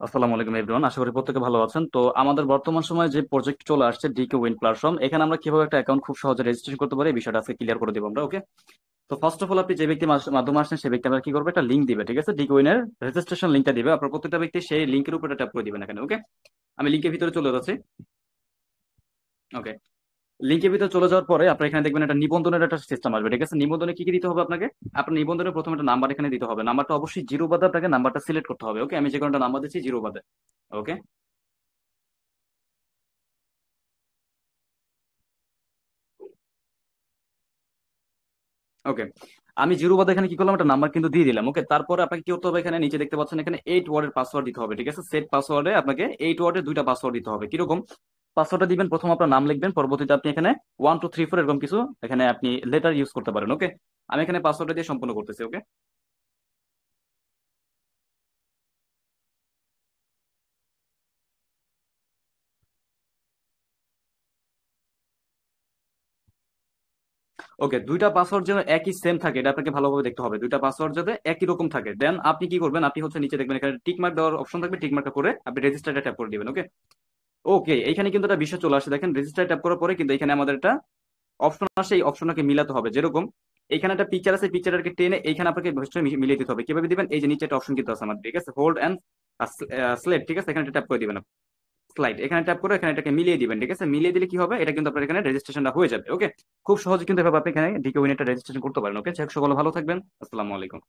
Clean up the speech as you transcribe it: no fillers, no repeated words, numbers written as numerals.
আসসালামু আলাইকুম এভরিওয়ান, আশা করি প্রত্যেকে ভালো আছেন। তো আমাদের বর্তমান সময়ে যে প্রজেক্ট চলে আসছে ডিকে উইন প্ল্যাটফর্ম, এখানে আমরা কিভাবে একটা অ্যাকাউন্ট খুব সহজে রেজিস্ট্রেশন করতে পারি এই বিষয়টা আজকে ক্লিয়ার করে দিব আমরা। ওকে, তো ফার্স্ট অফ অল আপনি যে ব্যক্তি মাধ্যমে আসছেন সেই ব্যক্তি আমরা কি করবো, একটা লিঙ্ক দিবে, ঠিক আছে? ডিকে উইনের রেজিস্ট্রেশন লিঙ্কটা দিবে, আপনার প্রত্যেকটা ব্যক্তি সেই লিঙ্কের উপরে ট্যাপ করে দিবেন এখানে। ওকে, আমি লিঙ্কের ভিতরে চলে যাচ্ছি। ওকে, লিঙ্কের ভিতরে চলে যাওয়ার পরে আপনার এখানে দেখবেন একটা নিবন্ধনের একটা সিস্টেম আসবে, ঠিক আছে? নিবন্ধনে কি কি দিতে হবে আপনাকে? আপনার নিবন্ধনে প্রথমে একটা নাম্বার এখানে দিতে হবে, নাম্বারটা অবশ্যই জিরো বাদে আপনাকে নাম্বারটা সিলেক্ট করতে হবে। ওকে, আমি যে কোনো একটা নাম্বার দিচ্ছি জিরো বাদে। ওকে, ওকে, আমি জিরো বাদে এখানে কি করলাম, একটা নাম্বার কিন্তু দিয়ে দিলাম। ওকে, তারপরে আপনাকে কি করতে হবে, এখানে নিচে দেখতে পাচ্ছেন এখানে 8 ওয়ার্ডের পাসওয়ার্ড দিতে হবে, ঠিক আছে? সেট পাসওয়ার্ডে আপনাকে 8 ওয়ার্ডের দুইটা পাসওয়ার্ড দিতে হবে। কিরকম পাসওয়ার্ডটা দিবেন? প্রথম আপনার নাম লিখবেন, পরবর্তীতে আপনি এখানে 1 2 3 4 এরকম কিছু এখানে আপনি লেটার ইউজ করতে পারেন। ওকে, আমি এখানে পাসওয়ার্ডটা দিয়ে সম্পূর্ণ করতেছি। ওকে, ওকে, দুইটা পাসওয়ার্ড যেন একই সেম থাকে এটা আপনাকে ভালোভাবে দেখতে হবে, দুইটা পাসওয়ার্ড যাতে একই রকম থাকে। দেন আপনি কি করবেন, আপনি হচ্ছে নিচে দেখবেন এখানে টিক মার্ক দেওয়ার অপশন থাকবে, টিক মার্কটা করে আপনি রেজিস্টারটা ট্যাপ করে দিবেন। ওকে, ওকে, এখানে কিন্তু একটা বিষয় চলে আসে, দেখেন রেজিস্টার ট্যাপ করার পরে কিন্তু এখানে আমাদের একটা অপশন আসে, এই অপশনটাকে মিলাতে হবে। যেরকম এখানে একটা পিকচার আছে, পিকচারটাকে টেনে এইখানে আপনাকে বৈশিষ্ট্য মিলিয়ে দিতে হবে। কিভাবে দিবেন? এই যে নিচে একটা অপশন কিন্তু আছে আমাদের, ঠিক আছে? হোল্ড এন্ড স্লেট, ঠিক আছে? এখানে ট্যাপ করে দিবেন, স্লাইড এখানে ট্যাপ করে এখানে এটাকে মিলিয়ে দিবেন, ঠিক আছে? মিলিয়ে দিলে কি হবে, এটা কিন্তু আপনার এখানে রেজিস্ট্রেশনটা হয়ে যাবে। ওকে, খুব সহজে কিন্তু এভাবে আপনি এখানে ডিকে উইন একটা রেজিস্ট্রেশন করতে পারেন। ওকে, সকলে ভালো থাকবেন। আসসালামু আলাইকুম।